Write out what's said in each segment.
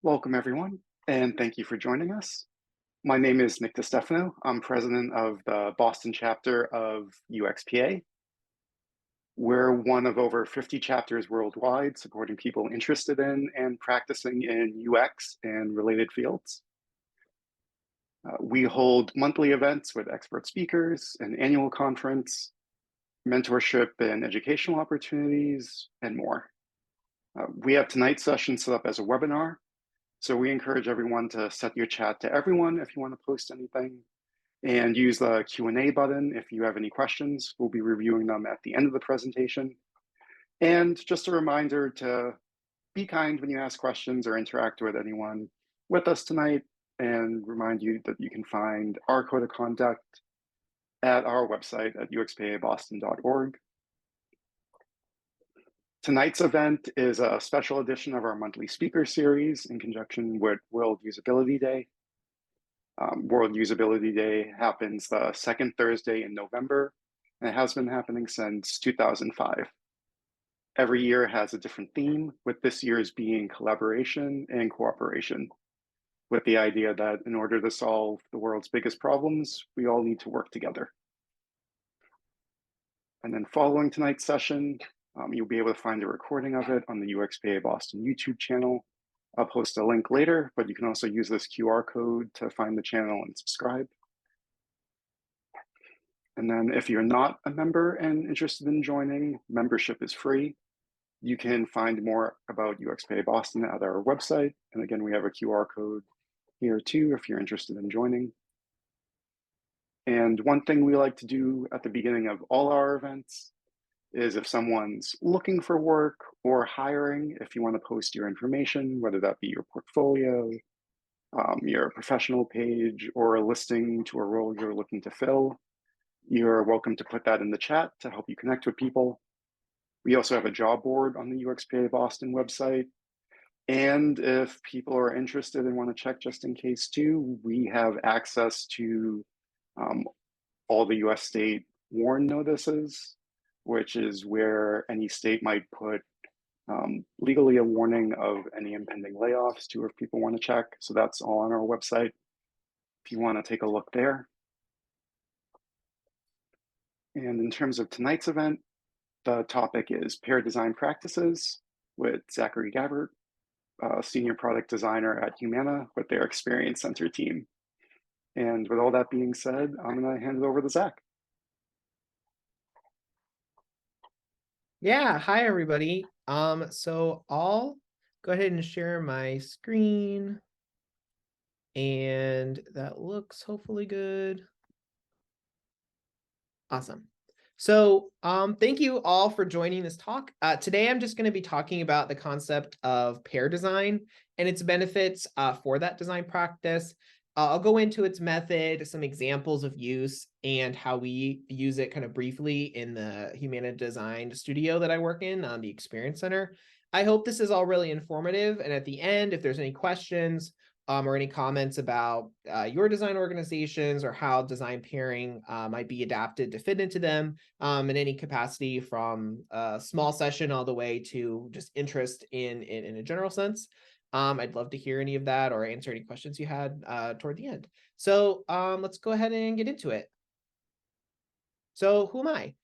Welcome, everyone, and thank you for joining us. My name is Nick DeStefano. I'm president of the Boston chapter of UXPA. We're one of over 50 chapters worldwide supporting people interested in and practicing in UX and related fields. We hold monthly events with expert speakers, an annual conference, mentorship and educational opportunities, and more. We have tonight's session set up as a webinar. So we encourage everyone to set your chat to everyone if you want to post anything, and use the Q&A button if you have any questions. We'll be reviewing them at the end of the presentation. And just a reminder to be kind when you ask questions or interact with anyone with us tonight, and remind you that you can find our code of conduct at our website at uxpaboston.org. Tonight's event is a special edition of our monthly speaker series in conjunction with World Usability Day. World Usability Day happens the second Thursday in November, and it has been happening since 2005. Every year has a different theme, with this year's being collaboration and cooperation, with the idea that in order to solve the world's biggest problems, we all need to work together. And then following tonight's session, you'll be able to find a recording of it on the UXPA Boston YouTube channel. I'll post a link later, but you can also use this QR code to find the channel and subscribe. And then if you're not a member and interested in joining, membership is free. You can find more about UXPA Boston at our website. And again, we have a QR code here too if you're interested in joining. And one thing we like to do at the beginning of all our events is if someone's looking for work or hiring, if you want to post your information, whether that be your portfolio, your professional page, or a listing to a role you're looking to fill, you're welcome to put that in the chat to help you connect with people. We also have a job board on the UXPA Boston website. And if people are interested and want to check just in case too, we have access to all the US state WARN notices, which is where any state might put legally a warning of any impending layoffs too, if people want to check. So that's all on our website if you want to take a look there. And in terms of tonight's event, the topic is pair design practices with Zachary Gabbert, senior product designer at Humana with their Experience Center team. And with all that being said, I'm going to hand it over to Zach. Yeah, hi everybody. So I'll go ahead and share my screen, and that looks hopefully good. Awesome. So thank you all for joining this talk. Today I'm just going to be talking about the concept of pair design and its benefits for that design practice. I'll go into its method, some examples of use, and how we use it kind of briefly in the Humana Design studio that I work in on the Experience Center. I hope this is all really informative. And at the end, if there's any questions or any comments about your design organizations or how design pairing might be adapted to fit into them in any capacity, from a small session all the way to just interest in a general sense, I'd love to hear any of that or answer any questions you had toward the end. So let's go ahead and get into it. So who am I?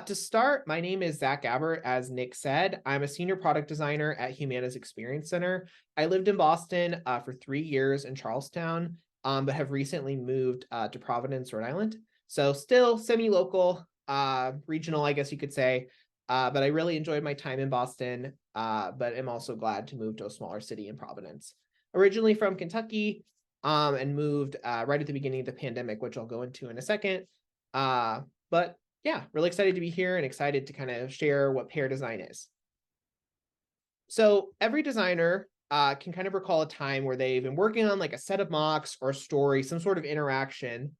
To start, my name is Zach Gabbert, as Nick said. I'm a senior product designer at Humana's Experience Center. I lived in Boston for 3 years in Charlestown, but have recently moved to Providence, Rhode Island. So still semi-local, regional, I guess you could say. But I really enjoyed my time in Boston, but am also glad to move to a smaller city in Providence. Originally from Kentucky, and moved right at the beginning of the pandemic, which I'll go into in a second. But yeah, really excited to be here and excited to kind of share what pair design is. So every designer can kind of recall a time where they've been working on like a set of mocks or a story, some sort of interaction.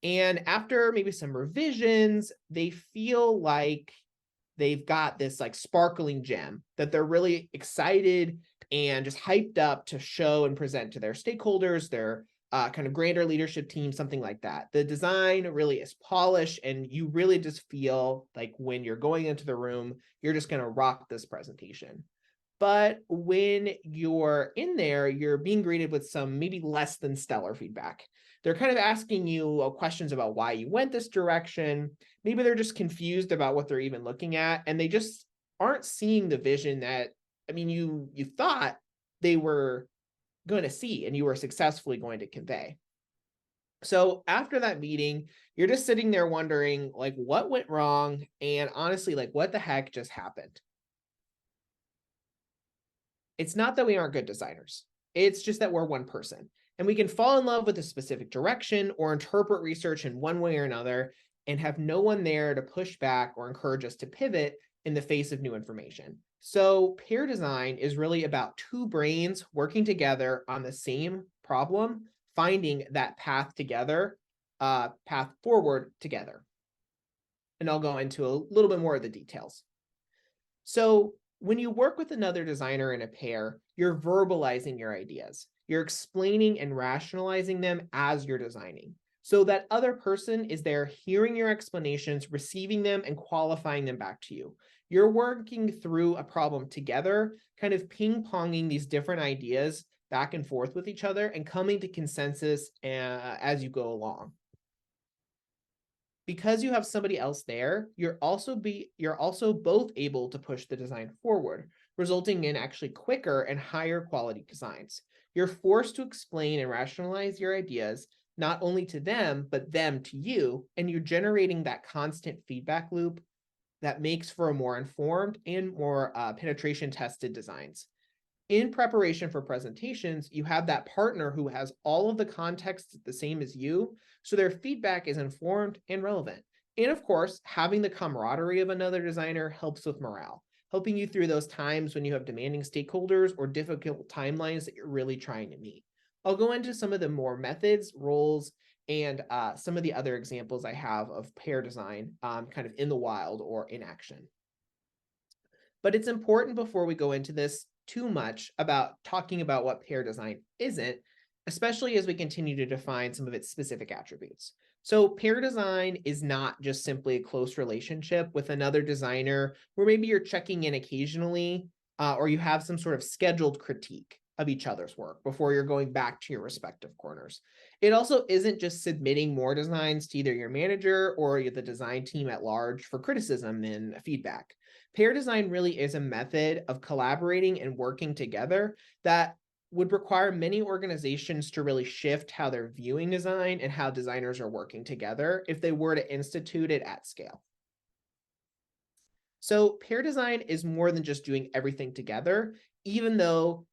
And after maybe some revisions, they feel like they've got this like sparkling gem that they're really excited and just hyped up to show and present to their stakeholders, their kind of grander leadership team, something like that. The design really is polished, and you really just feel like when you're going into the room, you're just going to rock this presentation. But when you're in there, you're being greeted with some maybe less than stellar feedback. They're kind of asking you questions about why you went this direction. Maybe they're just confused about what they're even looking at, and they just aren't seeing the vision that, I mean, you thought they were going to see and you were successfully going to convey. So after that meeting, you're just sitting there wondering, like, what went wrong? And honestly, like, what the heck just happened? It's not that we aren't good designers. It's just that we're one person. And we can fall in love with a specific direction or interpret research in one way or another and have no one there to push back or encourage us to pivot in the face of new information. So pair design is really about two brains working together on the same problem, finding that path together, path forward together. And I'll go into a little bit more of the details. So when you work with another designer in a pair, you're verbalizing your ideas. You're explaining and rationalizing them as you're designing. So that other person is there hearing your explanations, receiving them, and qualifying them back to you. You're working through a problem together, kind of ping-ponging these different ideas back and forth with each other and coming to consensus as you go along. Because you have somebody else there, you're also both able to push the design forward, resulting in actually quicker and higher quality designs. You're forced to explain and rationalize your ideas, not only to them, but them to you, and you're generating that constant feedback loop that makes for a more informed and more penetration tested designs. In preparation for presentations, you have that partner who has all of the context the same as you, so their feedback is informed and relevant. And of course, having the camaraderie of another designer helps with morale, helping you through those times when you have demanding stakeholders or difficult timelines that you're really trying to meet. I'll go into some of the more methods, roles, and some of the other examples I have of pair design kind of in the wild or in action. But it's important before we go into this too much about talking about what pair design isn't, especially as we continue to define some of its specific attributes. So pair design is not just simply a close relationship with another designer where maybe you're checking in occasionally or you have some sort of scheduled critique of each other's work before you're going back to your respective corners. It also isn't just submitting more designs to either your manager or the design team at large for criticism and feedback. Pair design really is a method of collaborating and working together that would require many organizations to really shift how they're viewing design and how designers are working together if they were to institute it at scale. So pair design is more than just doing everything together, even though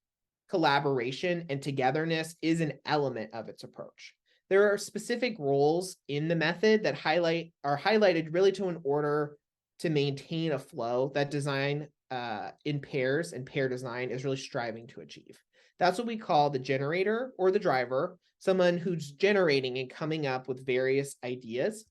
collaboration and togetherness is an element of its approach. There are specific roles in the method that are highlighted really to an order to maintain a flow that design in pairs and pair design is really striving to achieve. That's what we call the generator or the driver, someone who's generating and coming up with various ideas.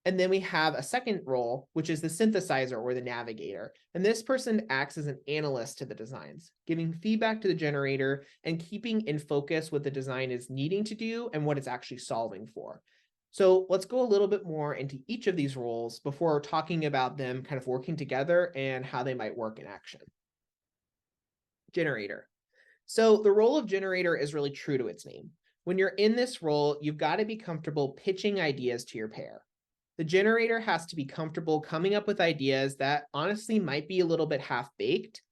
And then we have a second role, which is the synthesizer or the navigator. And this person acts as an analyst to the designs, giving feedback to the generator and keeping in focus what the design is needing to do and what it's actually solving for. So let's go a little bit more into each of these roles before talking about them kind of working together and how they might work in action. Generator. So the role of generator is really true to its name. When you're in this role, you've got to be comfortable pitching ideas to your pair. The generator has to be comfortable coming up with ideas that honestly might be a little bit half-baked,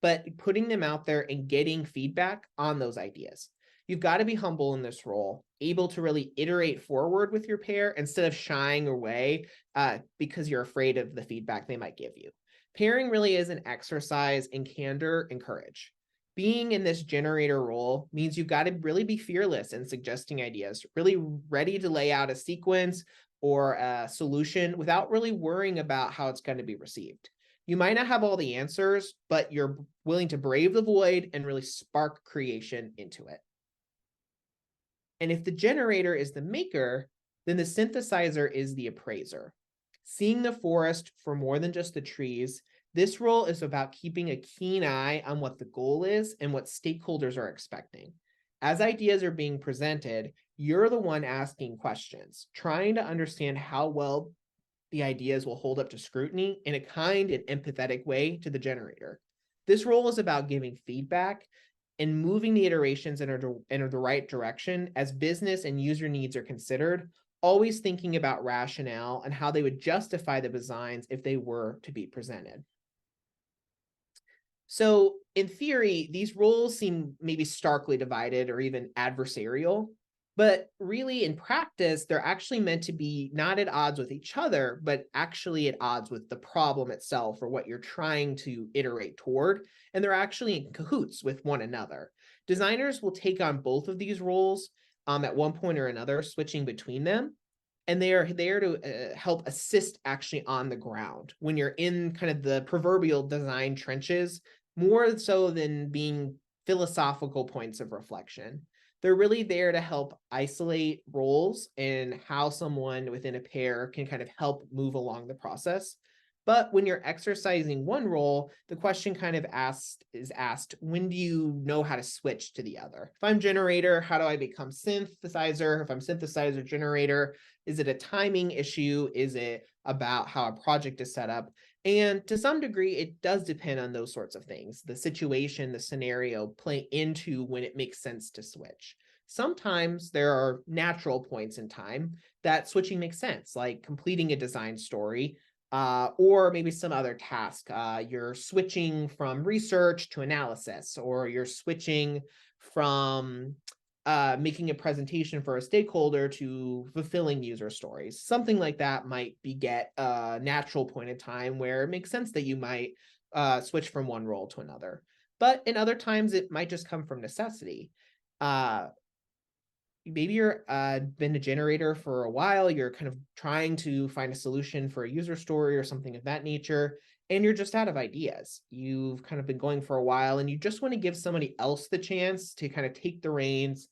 but putting them out there and getting feedback on those ideas. You've got to be humble in this role, able to really iterate forward with your pair instead of shying away because you're afraid of the feedback they might give you. Pairing really is an exercise in candor and courage. Being in this generator role means you've got to really be fearless in suggesting ideas, really ready to lay out a sequence or a solution without really worrying about how it's going to be received. You might not have all the answers, but you're willing to brave the void and really spark creation into it. And if the generator is the maker, then the synthesizer is the appraiser. Seeing the forest for more than just the trees, this role is about keeping a keen eye on what the goal is and what stakeholders are expecting. As ideas are being presented, you're the one asking questions, trying to understand how well the ideas will hold up to scrutiny in a kind and empathetic way to the generator. This role is about giving feedback and moving the iterations in the right direction as business and user needs are considered, always thinking about rationale and how they would justify the designs if they were to be presented. So in theory, these roles seem maybe starkly divided or even adversarial, but really in practice, they're actually meant to be not at odds with each other, but actually at odds with the problem itself or what you're trying to iterate toward. And they're actually in cahoots with one another. Designers will take on both of these roles at one point or another, switching between them. And they are there to help assist actually on the ground when you're in kind of the proverbial design trenches, more so than being philosophical points of reflection. They're really there to help isolate roles and how someone within a pair can kind of help move along the process. But when you're exercising one role, the question kind of is asked, when do you know how to switch to the other? If I'm generator, how do I become synthesizer? If I'm synthesizer generator, is it a timing issue? Is it about how a project is set up? And to some degree, it does depend on those sorts of things. The situation, the scenario play into when it makes sense to switch. Sometimes there are natural points in time that switching makes sense, like completing a design story, or maybe some other task. You're switching from research to analysis, or you're switching from making a presentation for a stakeholder to fulfilling user stories. Something like that might beget a natural point in time where it makes sense that you might switch from one role to another. But in other times, it might just come from necessity. Maybe you're been a generator for a while, you're kind of trying to find a solution for a user story or something of that nature, and you're just out of ideas. You've kind of been going for a while and you just want to give somebody else the chance to kind of take the reins,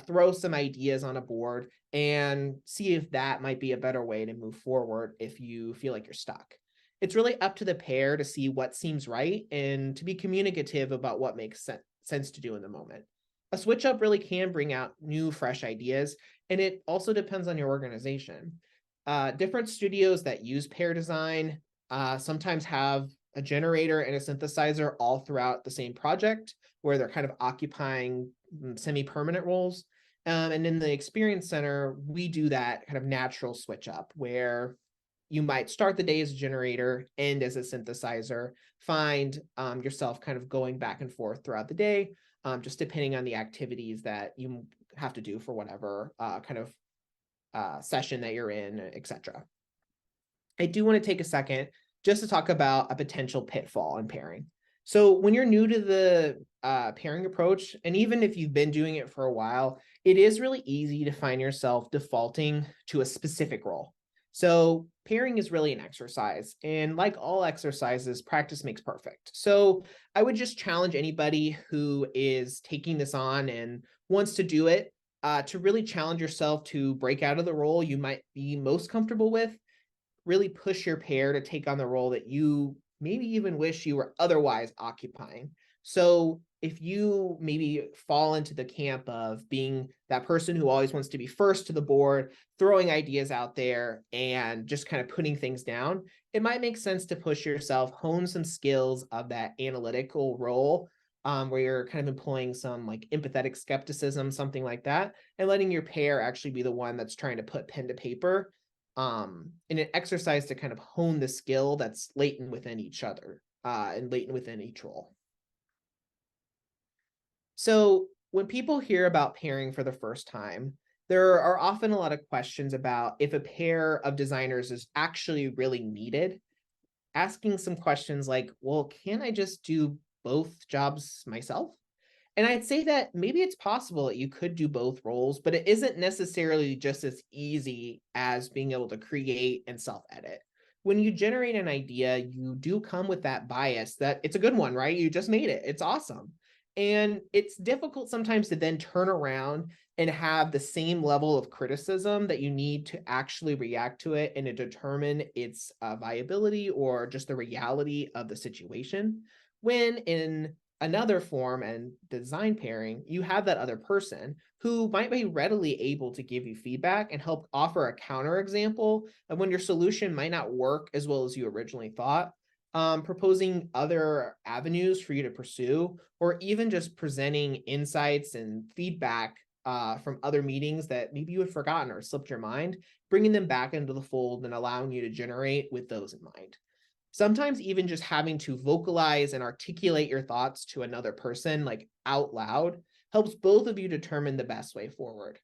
throw some ideas on a board and see if that might be a better way to move forward if you feel like you're stuck. It's really up to the pair to see what seems right and to be communicative about what makes sense to do in the moment. A switch up really can bring out new, fresh ideas, and it also depends on your organization. Different studios that use pair design sometimes have a generator and a synthesizer all throughout the same project, where they're kind of occupying semi-permanent roles. And in the Experience Center, we do that kind of natural switch up where you might start the day as a generator, end as a synthesizer, find yourself kind of going back and forth throughout the day, just depending on the activities that you have to do for whatever kind of session that you're in, etc. I do want to take a second just to talk about a potential pitfall in pairing. So when you're new to the pairing approach, and even if you've been doing it for a while, it is really easy to find yourself defaulting to a specific role. So pairing is really an exercise, and like all exercises, practice makes perfect. So I would just challenge anybody who is taking this on and wants to do it to really challenge yourself to break out of the role you might be most comfortable with, really push your pair to take on the role that you maybe even wish you were otherwise occupying. So if you maybe fall into the camp of being that person who always wants to be first to the board, throwing ideas out there and just kind of putting things down, it might make sense to push yourself, hone some skills of that analytical role, where you're kind of employing some like empathetic skepticism, something like that, and letting your pair actually be the one that's trying to put pen to paper, in an exercise to kind of hone the skill that's latent within each other and latent within each role. So when people hear about pairing for the first time, there are often a lot of questions about if a pair of designers is actually really needed. Asking some questions like, well, can I just do both jobs myself? And I'd say that maybe it's possible that you could do both roles, but it isn't necessarily just as easy as being able to create and self-edit. When you generate an idea, you do come with that bias that it's a good one, right? You just made it. It's awesome. And it's difficult sometimes to then turn around and have the same level of criticism that you need to actually react to it and to determine its viability or just the reality of the situation. When in another form and design pairing, you have that other person who might be readily able to give you feedback and help offer a counterexample of when your solution might not work as well as you originally thought. proposing other avenues for you to pursue, or even just presenting insights and feedback from other meetings that maybe you had forgotten or slipped your mind, bringing them back into the fold and allowing you to generate with those in mind. Sometimes even just having to vocalize and articulate your thoughts to another person, like out loud, helps both of you determine the best way forward.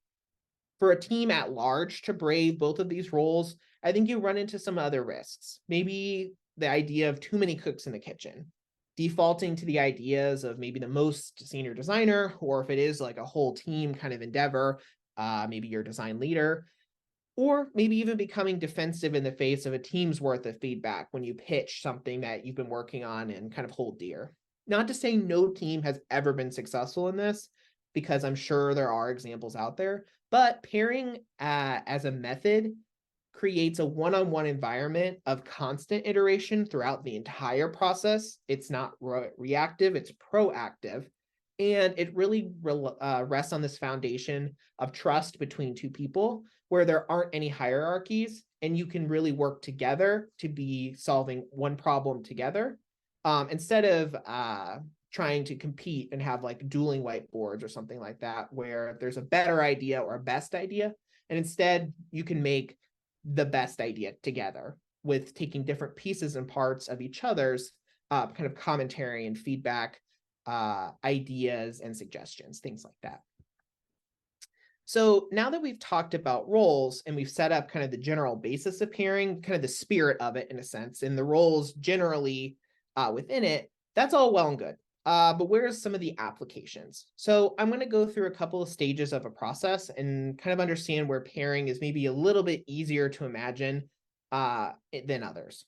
For a team at large to brave both of these roles, I think you run into some other risks. Maybe the idea of too many cooks in the kitchen, defaulting to the ideas of maybe the most senior designer, or if it is like a whole team kind of endeavor, maybe your design leader, or maybe even becoming defensive in the face of a team's worth of feedback when you pitch something that you've been working on and kind of hold dear. Not to say no team has ever been successful in this, because I'm sure there are examples out there, but pairing as a method creates a one-on-one environment of constant iteration throughout the entire process. It's not reactive, it's proactive. And it really rests on this foundation of trust between two people where there aren't any hierarchies and you can really work together to be solving one problem together, instead of trying to compete and have like dueling whiteboards or something like that, where there's a better idea or a best idea. And instead, you can make the best idea together with taking different pieces and parts of each other's kind of commentary and feedback, ideas and suggestions, things like that. So now that we've talked about roles and we've set up kind of the general basis of pairing, kind of the spirit of it in a sense, and the roles generally within it, that's all well and good. But where's some of the applications? So I'm going to go through a couple of stages of a process and kind of understand where pairing is maybe a little bit easier to imagine than others.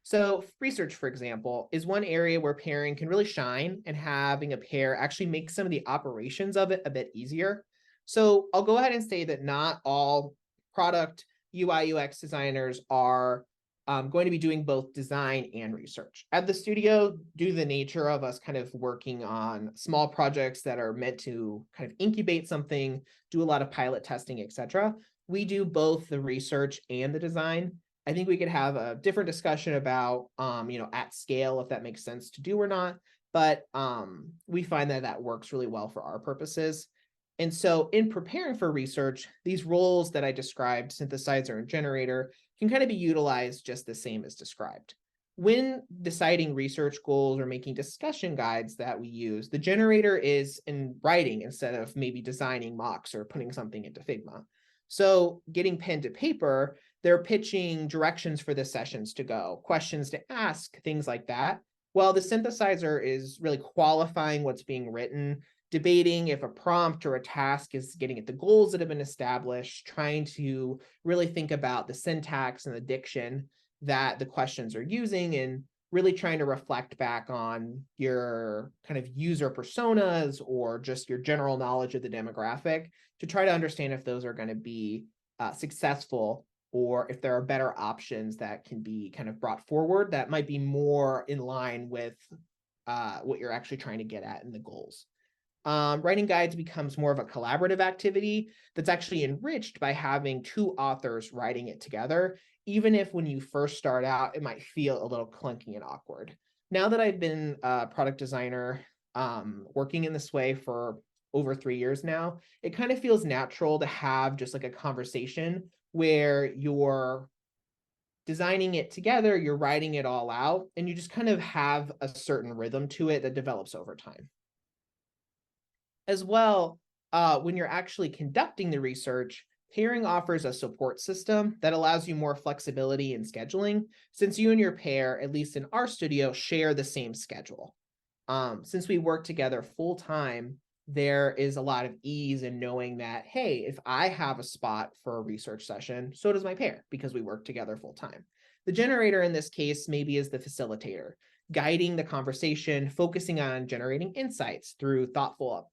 So research, for example, is one area where pairing can really shine, and having a pair actually makes some of the operations of it a bit easier. So I'll go ahead and say that not all product UI UX designers are going to be doing both design and research. At the studio, due to the nature of us kind of working on small projects that are meant to kind of incubate something, do a lot of pilot testing, etc., we do both the research and the design. I think we could have a different discussion about, at scale, if that makes sense to do or not. But we find that that works really well for our purposes. And so in preparing for research, these roles that I described, synthesizer and generator, can kind of be utilized just the same as described. When deciding research goals or making discussion guides that we use, the generator is in writing instead of maybe designing mocks or putting something into Figma. So getting pen to paper, they're pitching directions for the sessions to go, questions to ask, things like that. While the synthesizer is really qualifying what's being written, debating if a prompt or a task is getting at the goals that have been established, trying to really think about the syntax and the diction that the questions are using, and really trying to reflect back on your kind of user personas or just your general knowledge of the demographic to try to understand if those are going to be successful, or if there are better options that can be kind of brought forward that might be more in line with what you're actually trying to get at in the goals. Writing guides becomes more of a collaborative activity that's actually enriched by having two authors writing it together, even if when you first start out, it might feel a little clunky and awkward. Now that I've been a product designer working in this way for over 3 years now, it kind of feels natural to have just like a conversation where you're designing it together, you're writing it all out, and you just kind of have a certain rhythm to it that develops over time. As well, when you're actually conducting the research, pairing offers a support system that allows you more flexibility in scheduling, since you and your pair, at least in our studio, share the same schedule. Since we work together full time, there is a lot of ease in knowing that, hey, if I have a spot for a research session, so does my pair, because we work together full time. The generator in this case maybe is the facilitator, guiding the conversation, focusing on generating insights through thoughtful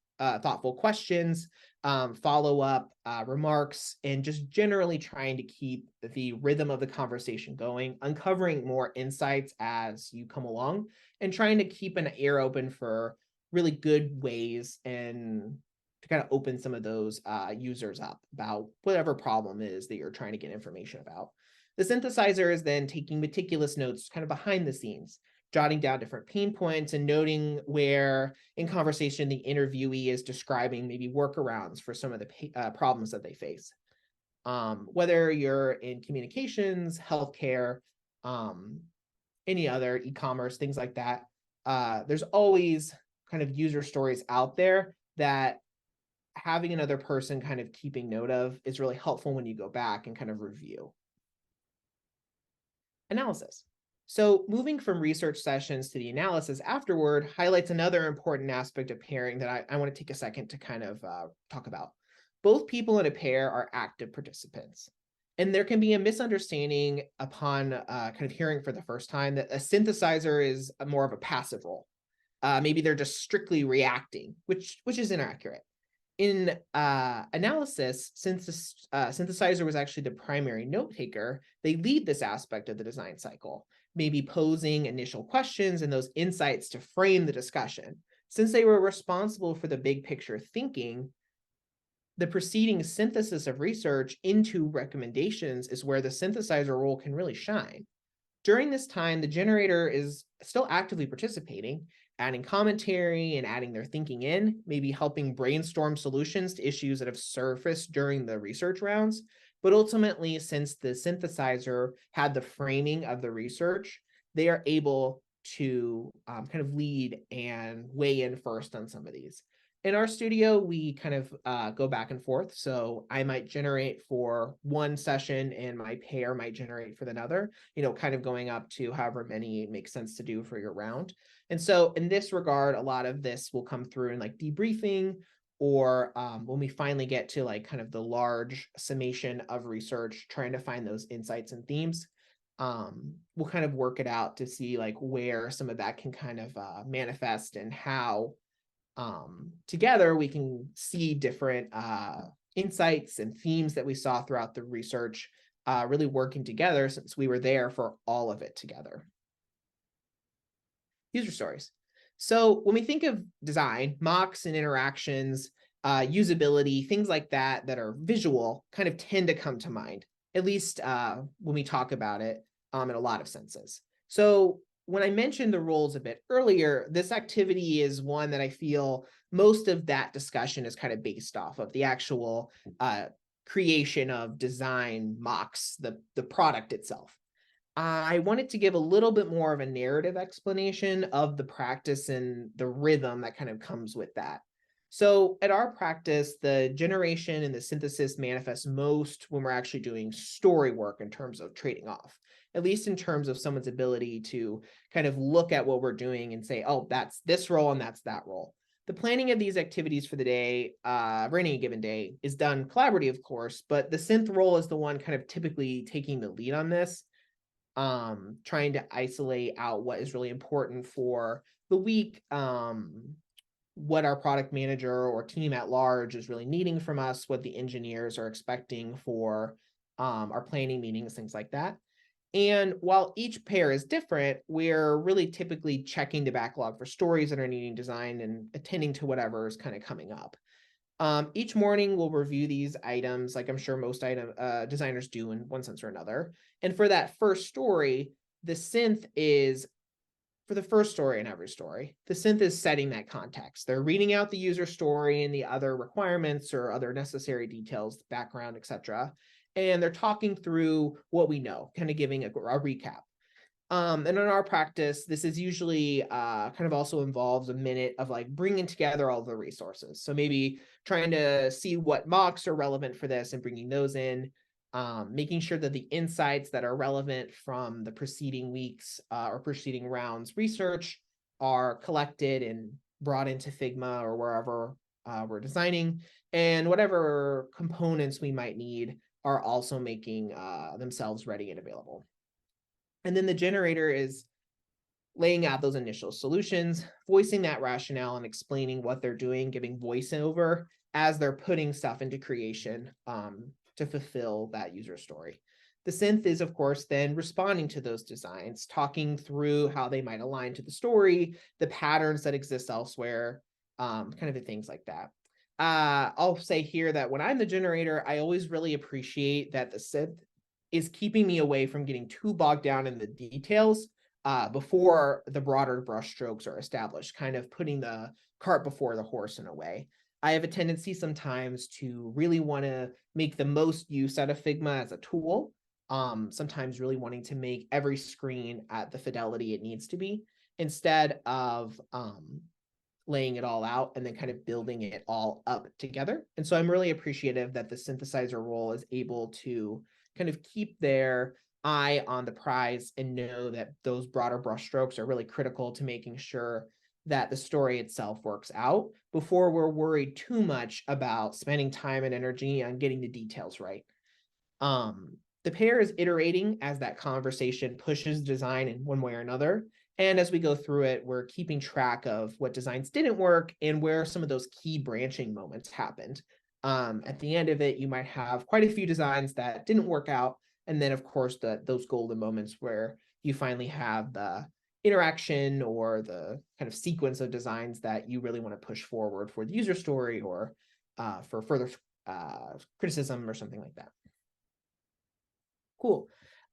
questions, follow-up remarks, and just generally trying to keep the rhythm of the conversation going, uncovering more insights as you come along, and trying to keep an ear open for really good ways and to kind of open some of those users up about whatever problem is that you're trying to get information about. The synthesizer is then taking meticulous notes kind of behind the scenes, jotting down different pain points and noting where in conversation the interviewee is describing maybe workarounds for some of the problems that they face. Whether you're in communications, healthcare, um, any other e-commerce, things like that, there's always kind of user stories out there that having another person kind of keeping note of is really helpful when you go back and kind of review. Analysis. So moving from research sessions to the analysis afterward highlights another important aspect of pairing that I want to take a second to kind of talk about. Both people in a pair are active participants. And there can be a misunderstanding upon kind of hearing for the first time that a synthesizer is more of a passive role. Maybe they're just strictly reacting, which is inaccurate. In analysis, since the synthesizer was actually the primary note taker, they lead this aspect of the design cycle, maybe posing initial questions and those insights to frame the discussion. Since they were responsible for the big picture thinking, the preceding synthesis of research into recommendations is where the synthesizer role can really shine. During this time, the generator is still actively participating, adding commentary and adding their thinking in, maybe helping brainstorm solutions to issues that have surfaced during the research rounds. But ultimately, since the synthesizer had the framing of the research, they are able to kind of lead and weigh in first on some of these. In our studio, we kind of go back and forth. So I might generate for one session and my pair might generate for another, kind of going up to however many it makes sense to do for your round. And so in this regard, a lot of this will come through in like debriefing or when we finally get to like kind of the large summation of research, trying to find those insights and themes. We'll kind of work it out to see like where some of that can kind of manifest and how together we can see different insights and themes that we saw throughout the research really working together since we were there for all of it together. User stories. So when we think of design, mocks and interactions, usability, things like that that are visual kind of tend to come to mind, at least when we talk about it in a lot of senses. So when I mentioned the roles a bit earlier, this activity is one that I feel most of that discussion is kind of based off of the actual creation of design mocks, the product itself. I wanted to give a little bit more of a narrative explanation of the practice and the rhythm that kind of comes with that. So at our practice, the generation and the synthesis manifests most when we're actually doing story work in terms of trading off, at least in terms of someone's ability to kind of look at what we're doing and say, oh, that's this role and that's that role. The planning of these activities for the day, for any given day, is done collaboratively, of course, but the synth role is the one kind of typically taking the lead on this, trying to isolate out what is really important for the week, what our product manager or team at large is really needing from us, what the engineers are expecting for our planning meetings, things like that. And while each pair is different, we're really typically checking the backlog for stories that are needing design and attending to whatever is kind of coming up. Each morning we'll review these items, like I'm sure most designers do in one sense or another. And for that first story, the synth is, for the first story in every story, the synth is setting that context. They're reading out the user story and the other requirements or other necessary details, background, etc. And they're talking through what we know, kind of giving a recap. And in our practice, this is usually kind of also involves a minute of like bringing together all the resources. So maybe trying to see what mocks are relevant for this and bringing those in, making sure that the insights that are relevant from the preceding weeks or preceding rounds research are collected and brought into Figma or wherever we're designing, and whatever components we might need are also making themselves ready and available. And then the generator is laying out those initial solutions, voicing that rationale and explaining what they're doing, giving voiceover as they're putting stuff into creation to fulfill that user story. The synth is, of course, then responding to those designs, talking through how they might align to the story, the patterns that exist elsewhere, kind of things like that. I'll say here that when I'm the generator, I always really appreciate that the synth is keeping me away from getting too bogged down in the details before the broader brushstrokes are established, kind of putting the cart before the horse in a way. I have a tendency sometimes to really want to make the most use out of Figma as a tool, sometimes really wanting to make every screen at the fidelity it needs to be, instead of laying it all out and then kind of building it all up together. And so I'm really appreciative that the synthesizer role is able to kind of keep their eye on the prize and know that those broader brushstrokes are really critical to making sure that the story itself works out before we're worried too much about spending time and energy on getting the details right. The pair is iterating as that conversation pushes design in one way or another. And as we go through it, we're keeping track of what designs didn't work and where some of those key branching moments happened. At the end of it, you might have quite a few designs that didn't work out. And then, of course, those golden moments where you finally have the interaction or the kind of sequence of designs that you really want to push forward for the user story or for further criticism or something like that. Cool.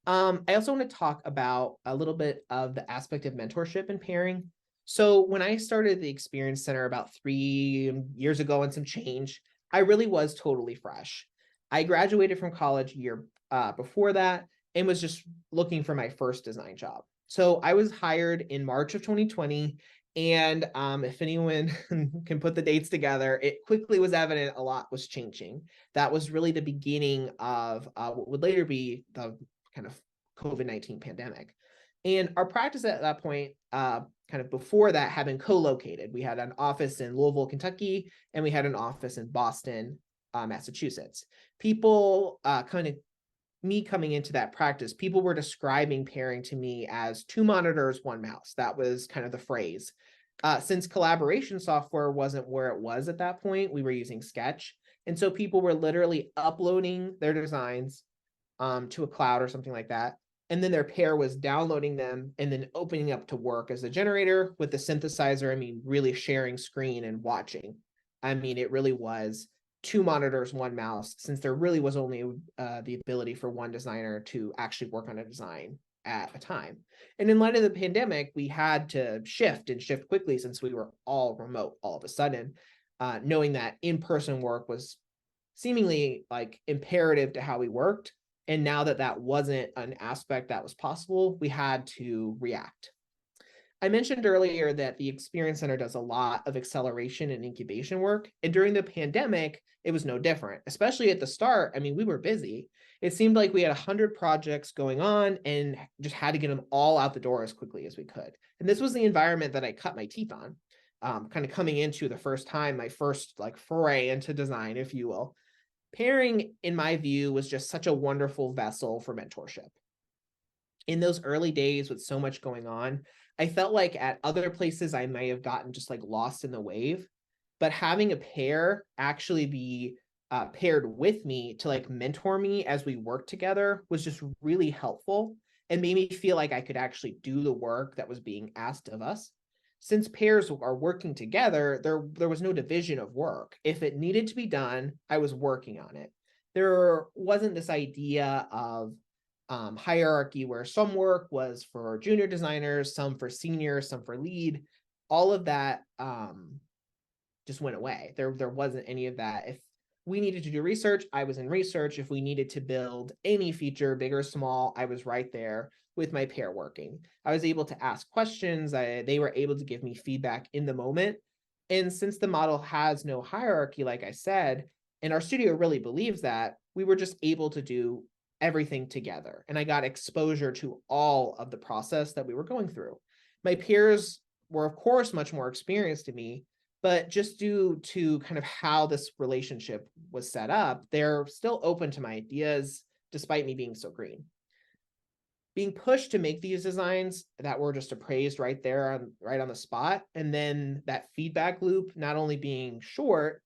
I also want to talk about a little bit of the aspect of mentorship and pairing. So when I started the Experience Center about 3 years ago and some change, I really was totally fresh. I graduated from college a year before that and was just looking for my first design job. So I was hired in March of 2020. And if anyone can put the dates together, it quickly was evident a lot was changing. That was really the beginning of what would later be the kind of COVID-19 pandemic. And our practice at that point, kind of before that, had been co-located. We had an office in Louisville, Kentucky, and we had an office in Boston, Massachusetts. People me coming into that practice, people were describing pairing to me as 2 monitors, 1 mouse. That was kind of the phrase. Since collaboration software wasn't where it was at that point, we were using Sketch. And so people were literally uploading their designs to a cloud or something like that. And then their pair was downloading them and then opening up to work as a generator with the synthesizer. I mean, really sharing screen and watching. I mean, it really was 2 monitors, 1 mouse, since there really was only the ability for one designer to actually work on a design at a time. And in light of the pandemic, we had to shift quickly since we were all remote all of a sudden, knowing that in-person work was seemingly like imperative to how we worked. And now that that wasn't an aspect that was possible, we had to react. I mentioned earlier that the Experience Center does a lot of acceleration and incubation work. And during the pandemic, it was no different, especially at the start. I mean, we were busy. It seemed like we had 100 projects going on and just had to get them all out the door as quickly as we could. And this was the environment that I cut my teeth on, kind of coming into the first time, my first like foray into design, if you will. Pairing, in my view, was just such a wonderful vessel for mentorship. In those early days with so much going on, I felt like at other places I may have gotten just like lost in the wave, but having a pair actually be paired with me to like mentor me as we work together was just really helpful and made me feel like I could actually do the work that was being asked of us. Since pairs are working together, there was no division of work. If it needed to be done, I was working on it. There wasn't this idea of hierarchy where some work was for junior designers, some for seniors, some for lead. All of that just went away. There wasn't any of that. If we needed to do research, I was in research. If we needed to build any feature, big or small, I was right there with my pair working. I was able to ask questions. They were able to give me feedback in the moment. And since the model has no hierarchy, like I said, and our studio really believes that, we were just able to do everything together. And I got exposure to all of the process that we were going through. My peers were, of course, much more experienced than me, but just due to kind of how this relationship was set up, they're still open to my ideas, despite me being so green. Being pushed to make these designs that were just appraised right there, right on the spot, and then that feedback loop not only being short,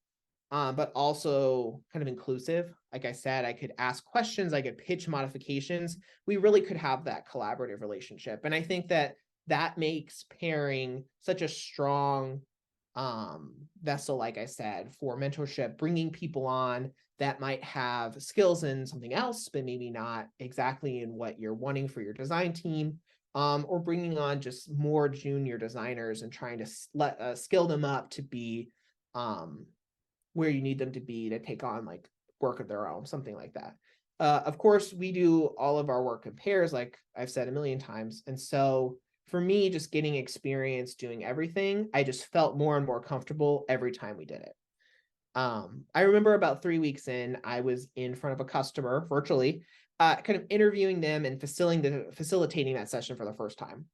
but also kind of inclusive. Like I said, I could ask questions, I could pitch modifications. We really could have that collaborative relationship. And I think that that makes pairing such a strong vessel, like I said, for mentorship, bringing people on that might have skills in something else, but maybe not exactly in what you're wanting for your design team, or bringing on just more junior designers and trying to skill them up to be where you need them to be to take on like work of their own, something like that. Of course, we do all of our work in pairs, like I've said a million times. And so for me, just getting experience doing everything, I just felt more and more comfortable every time we did it. I remember about 3 weeks in, I was in front of a customer virtually, kind of interviewing them and facilitating that session for the first time.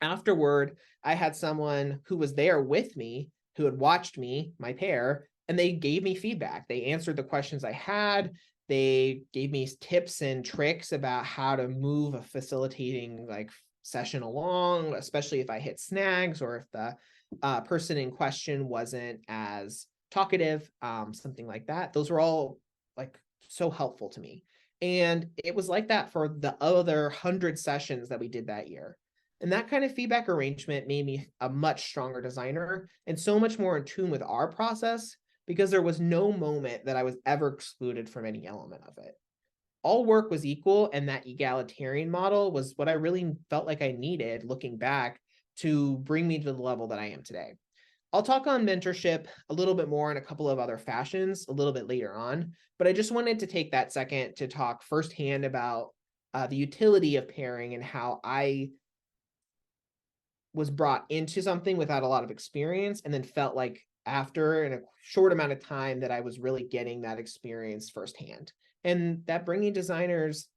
Afterward, I had someone who was there with me, who had watched me, my pair, and they gave me feedback. They answered the questions I had. They gave me tips and tricks about how to move a facilitating like session along, especially if I hit snags or if the person in question wasn't as talkative, something like that. Those were all like so helpful to me. And it was like that for the other 100 sessions that we did that year. And that kind of feedback arrangement made me a much stronger designer and so much more in tune with our process because there was no moment that I was ever excluded from any element of it. All work was equal, and that egalitarian model was what I really felt like I needed looking back to bring me to the level that I am today. I'll talk on mentorship a little bit more in a couple of other fashions a little bit later on, but I just wanted to take that second to talk firsthand about the utility of pairing and how I was brought into something without a lot of experience and then felt like after in a short amount of time that I was really getting that experience firsthand. And that bringing designers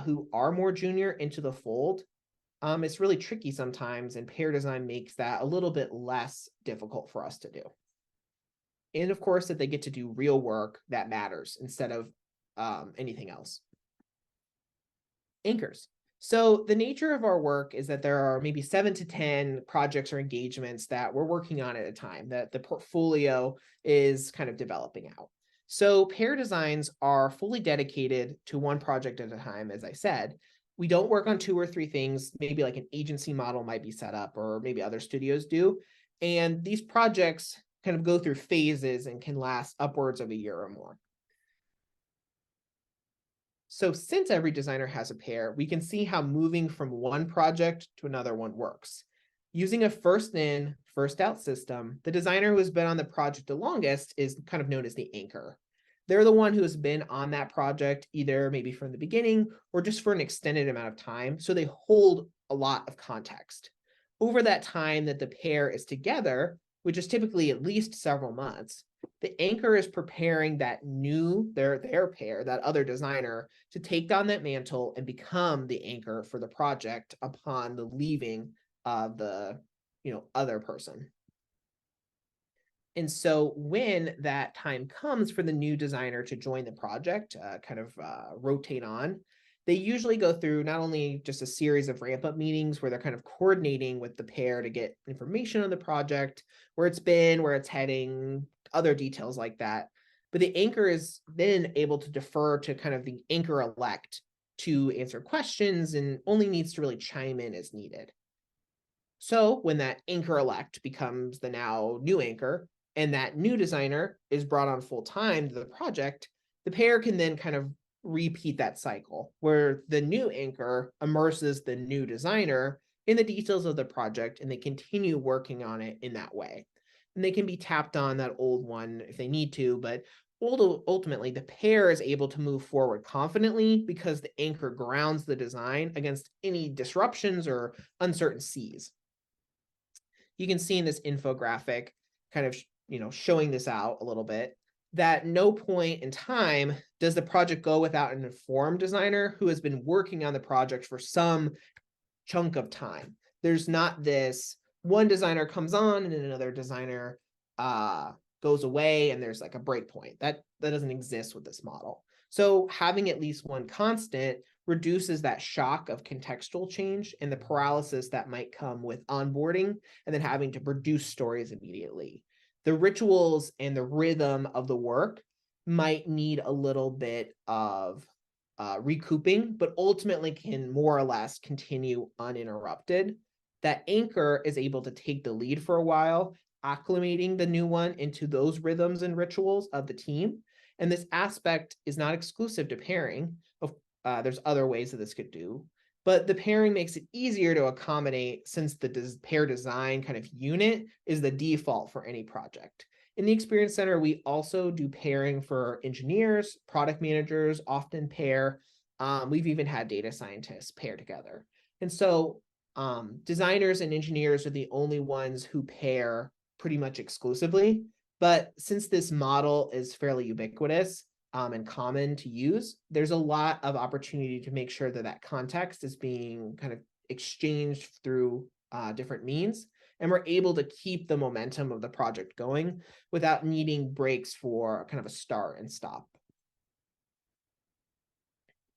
who are more junior into the fold, it's really tricky sometimes, and pair design makes that a little bit less difficult for us to do. And of course, that they get to do real work that matters instead of anything else. Anchors. So the nature of our work is that there are maybe 7 to 10 projects or engagements that we're working on at a time, that the portfolio is kind of developing out. So pair designs are fully dedicated to one project at a time, as I said. We don't work on 2 or 3 things, maybe like an agency model might be set up, or maybe other studios do. And these projects kind of go through phases and can last upwards of a year or more. So since every designer has a pair, we can see how moving from one project to another one works. Using a first in, first out system, the designer who has been on the project the longest is kind of known as the anchor. They're the one who has been on that project either maybe from the beginning or just for an extended amount of time, so they hold a lot of context. Over that time that the pair is together, which is typically at least several months, the anchor is preparing that their pair, that other designer, to take on that mantle and become the anchor for the project upon the leaving of the other person. And so when that time comes for the new designer to join the project, rotate on, they usually go through not only just a series of ramp up meetings where they're kind of coordinating with the pair to get information on the project, where it's been, where it's heading, other details like that. But the anchor is then able to defer to kind of the anchor elect to answer questions and only needs to really chime in as needed. So when that anchor elect becomes the now new anchor and that new designer is brought on full time to the project, the pair can then kind of repeat that cycle where the new anchor immerses the new designer in the details of the project and they continue working on it in that way. And they can be tapped on that old one if they need to, but ultimately the pair is able to move forward confidently because the anchor grounds the design against any disruptions or uncertain seas. You can see in this infographic kind of showing this out a little bit, that no point in time does the project go without an informed designer who has been working on the project for some chunk of time. There's not this one designer comes on and then another designer goes away and there's like a break point. That doesn't exist with this model. So having at least one constant reduces that shock of contextual change and the paralysis that might come with onboarding and then having to produce stories immediately. The rituals and the rhythm of the work might need a little bit of recouping, but ultimately can more or less continue uninterrupted. That anchor is able to take the lead for a while acclimating the new one into those rhythms and rituals of the team. And this aspect is not exclusive to pairing. There's other ways that this could do, but the pairing makes it easier to accommodate since the pair design kind of unit is the default for any project. In the Experience Center, we also do pairing for engineers, product managers often pair. We've even had data scientists pair together. And so designers and engineers are the only ones who pair pretty much exclusively. But since this model is fairly ubiquitous and common to use, there's a lot of opportunity to make sure that that context is being kind of exchanged through different means. And we're able to keep the momentum of the project going without needing breaks for kind of a start and stop.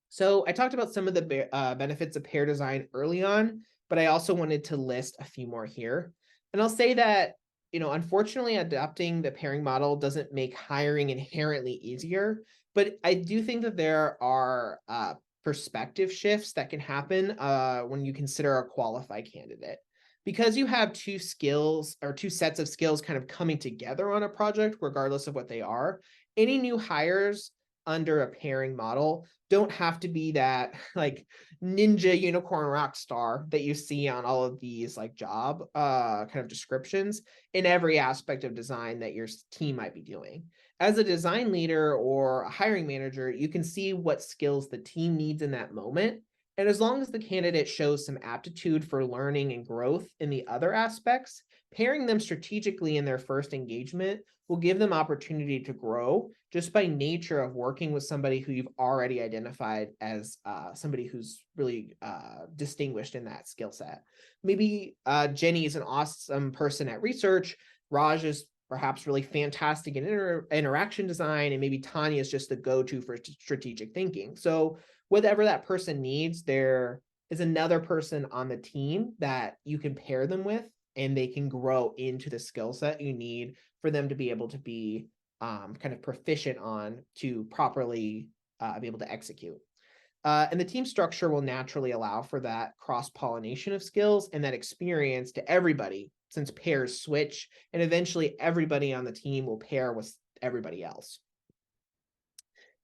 So I talked about some of the benefits of pair design early on, but I also wanted to list a few more here. And I'll say that, unfortunately, adopting the pairing model doesn't make hiring inherently easier, but I do think that there are perspective shifts that can happen when you consider a qualified candidate. Because you have two skills or two sets of skills kind of coming together on a project, regardless of what they are, any new hires under a pairing model don't have to be that like ninja unicorn rock star that you see on all of these like job kind of descriptions in every aspect of design that your team might be doing. As a design leader or a hiring manager, you can see what skills the team needs in that moment. And as long as the candidate shows some aptitude for learning and growth in the other aspects, pairing them strategically in their first engagement will give them opportunity to grow just by nature of working with somebody who you've already identified as somebody who's really distinguished in that skill set. Maybe Jenny is an awesome person at research. Raj is perhaps really fantastic in interaction design, and maybe Tanya is just the go-to for strategic thinking. So whatever that person needs, there is another person on the team that you can pair them with, and they can grow into the skill set you need for them to be able to be kind of proficient on to properly be able to execute. And the team structure will naturally allow for that cross-pollination of skills and that experience to everybody, since pairs switch, and eventually everybody on the team will pair with everybody else.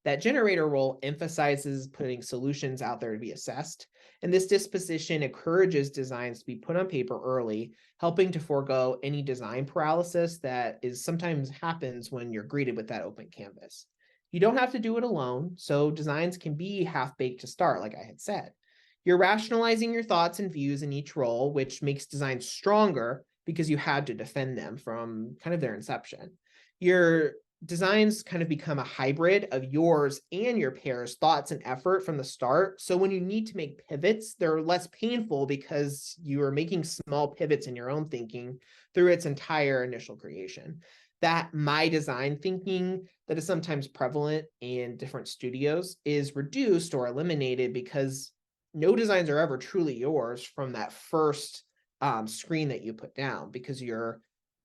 That generator role emphasizes putting solutions out there to be assessed, and this disposition encourages designs to be put on paper early, helping to forego any design paralysis that is sometimes happens when you're greeted with that open canvas. You don't have to do it alone, so designs can be half-baked to start, like I had said. You're rationalizing your thoughts and views in each role, which makes designs stronger because you had to defend them from kind of their inception. Your designs kind of become a hybrid of yours and your pair's thoughts and effort from the start. So when you need to make pivots, they're less painful because you are making small pivots in your own thinking through its entire initial creation. That my design thinking that is sometimes prevalent in different studios is reduced or eliminated because no designs are ever truly yours from that first screen that you put down, because you're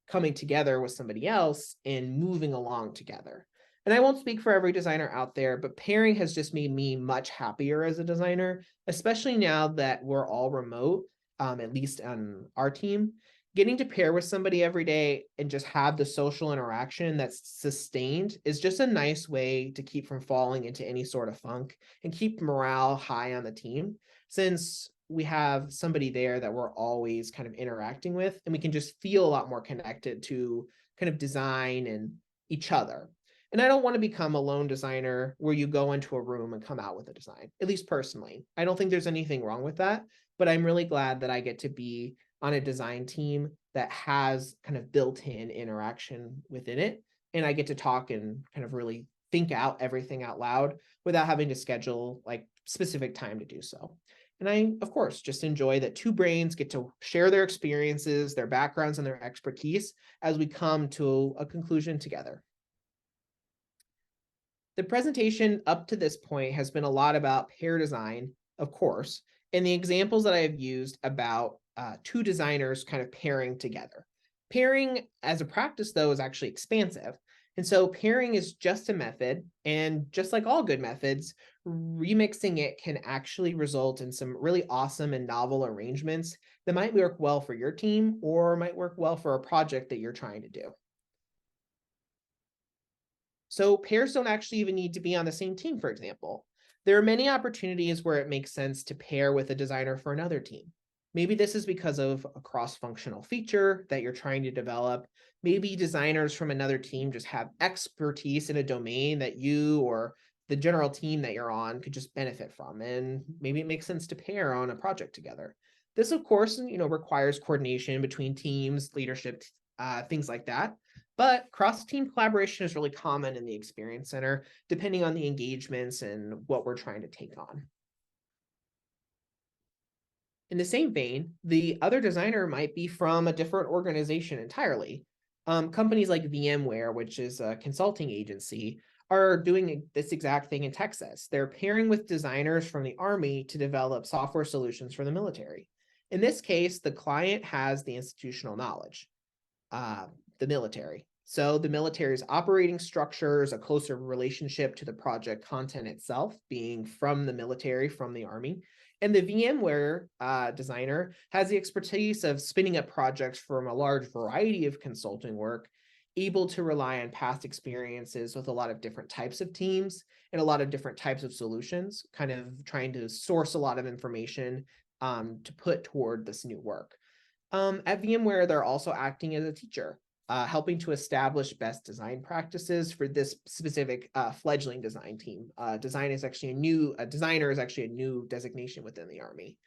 coming together with somebody else and moving along together. And I won't speak for every designer out there, but pairing has just made me much happier as a designer, especially now that we're all remote, at least on our team. Getting to pair with somebody every day and just have the social interaction that's sustained is just a nice way to keep from falling into any sort of funk and keep morale high on the team, since we have somebody there that we're always kind of interacting with, and we can just feel a lot more connected to kind of design and each other. And I don't want to become a lone designer where you go into a room and come out with a design, at least personally. I don't think there's anything wrong with that, but I'm really glad that I get to be on a design team that has kind of built-in interaction within it. And I get to talk and kind of really think out everything out loud without having to schedule like specific time to do so. And I, of course, just enjoy that two brains get to share their experiences, their backgrounds, and their expertise as we come to a conclusion together. The presentation up to this point has been a lot about pair design, of course, and the examples that I have used about two designers kind of pairing together. Pairing as a practice, though, is actually expansive. And so pairing is just a method, and just like all good methods, remixing it can actually result in some really awesome and novel arrangements that might work well for your team or might work well for a project that you're trying to do. So pairs don't actually even need to be on the same team, for example. There are many opportunities where it makes sense to pair with a designer for another team. Maybe this is because of a cross-functional feature that you're trying to develop. Maybe designers from another team just have expertise in a domain that you or the general team that you're on could just benefit from. And maybe it makes sense to pair on a project together. This, of course, requires coordination between teams, leadership, things like that. But cross-team collaboration is really common in the Experience Center, depending on the engagements and what we're trying to take on. In the same vein, the other designer might be from a different organization entirely. Companies like VMware, which is a consulting agency, are doing this exact thing in Texas. They're pairing with designers from the Army to develop software solutions for the military. In this case, the client has the institutional knowledge, the military. So the military's operating structures, a closer relationship to the project content itself, being from the military, from the Army. And the VMware designer has the expertise of spinning up projects from a large variety of consulting work, able to rely on past experiences with a lot of different types of teams and a lot of different types of solutions, kind of trying to source a lot of information to put toward this new work. At VMware, they're also acting as a teacher, helping to establish best design practices for this specific fledgling design team. Designer is actually a new designation within the Army.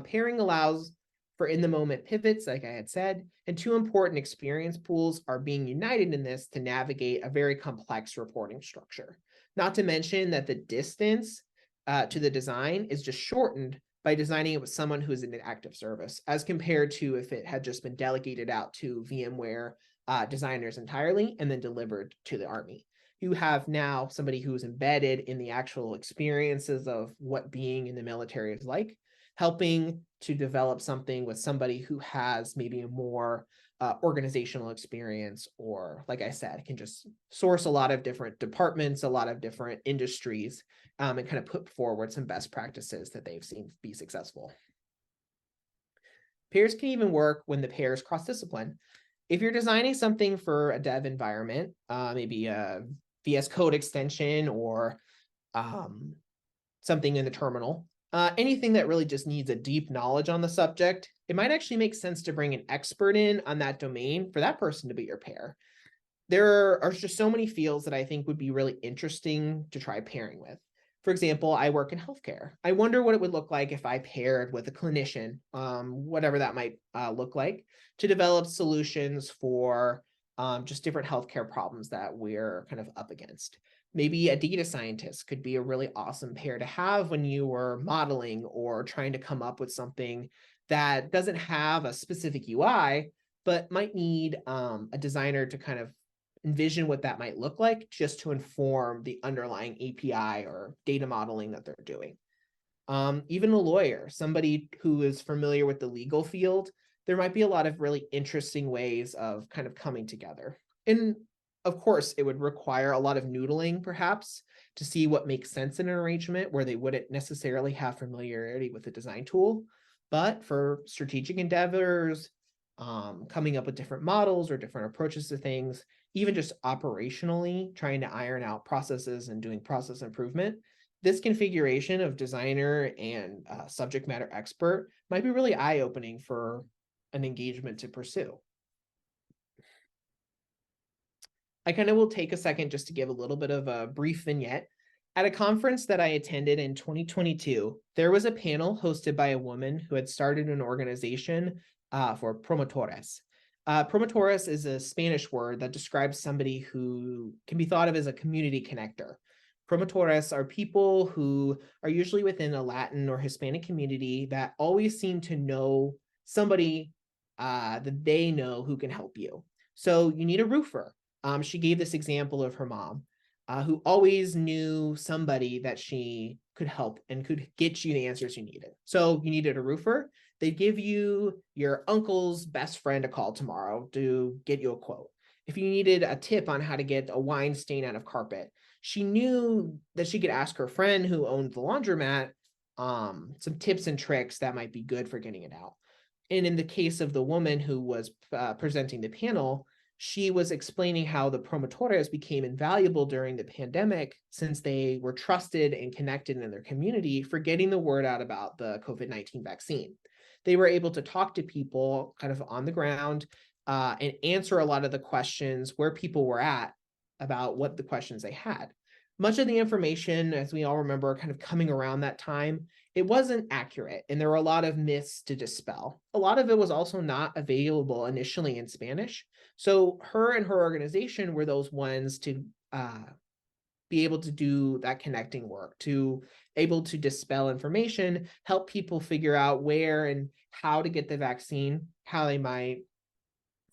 Pairing allows for in-the-moment pivots, like I had said, and two important experience pools are being united in this to navigate a very complex reporting structure. Not to mention that the distance to the design is just shortened by designing it with someone who is in an active service, as compared to if it had just been delegated out to VMware designers entirely and then delivered to the Army. You have now somebody who is embedded in the actual experiences of what being in the military is like, helping to develop something with somebody who has maybe a more organizational experience, or like I said, can just source a lot of different departments, a lot of different industries, and kind of put forward some best practices that they've seen be successful. Pairs can even work when the pair is cross-discipline. If you're designing something for a dev environment, maybe a VS Code extension or something in the terminal, anything that really just needs a deep knowledge on the subject, it might actually make sense to bring an expert in on that domain for that person to be your pair. There are just so many fields that I think would be really interesting to try pairing with. For example, I work in healthcare. I wonder what it would look like if I paired with a clinician, whatever that might look like, to develop solutions for just different healthcare problems that we're kind of up against. Maybe a data scientist could be a really awesome pair to have when you were modeling or trying to come up with something that doesn't have a specific UI, but might need a designer to kind of envision what that might look like just to inform the underlying API or data modeling that they're doing. Even a lawyer, somebody who is familiar with the legal field, there might be a lot of really interesting ways of kind of coming together. And of course, it would require a lot of noodling, perhaps, to see what makes sense in an arrangement where they wouldn't necessarily have familiarity with the design tool. But for strategic endeavors, coming up with different models or different approaches to things, even just operationally trying to iron out processes and doing process improvement, this configuration of designer and subject matter expert might be really eye-opening for an engagement to pursue. I kind of will take a second just to give a little bit of a brief vignette. At a conference that I attended in 2022, there was a panel hosted by a woman who had started an organization for promotores. Promotores is a Spanish word that describes somebody who can be thought of as a community connector. Promotores are people who are usually within a Latin or Hispanic community that always seem to know somebody that they know who can help you. So you need a roofer. She gave this example of her mom, who always knew somebody that she could help and could get you the answers you needed. So you needed a roofer. They'd give you your uncle's best friend a call tomorrow to get you a quote. If you needed a tip on how to get a wine stain out of carpet, she knew that she could ask her friend who owned the laundromat some tips and tricks that might be good for getting it out. And in the case of the woman who was presenting the panel, she was explaining how the promotores became invaluable during the pandemic since they were trusted and connected in their community for getting the word out about the COVID-19 vaccine. They were able to talk to people kind of on the ground and answer a lot of the questions where people were at about what the questions they had. Much of the information, as we all remember, kind of coming around that time, it wasn't accurate, and there were a lot of myths to dispel. A lot of it was also not available initially in Spanish. So her and her organization were those ones to be able to do that connecting work, to able to dispel information, help people figure out where and how to get the vaccine, how they might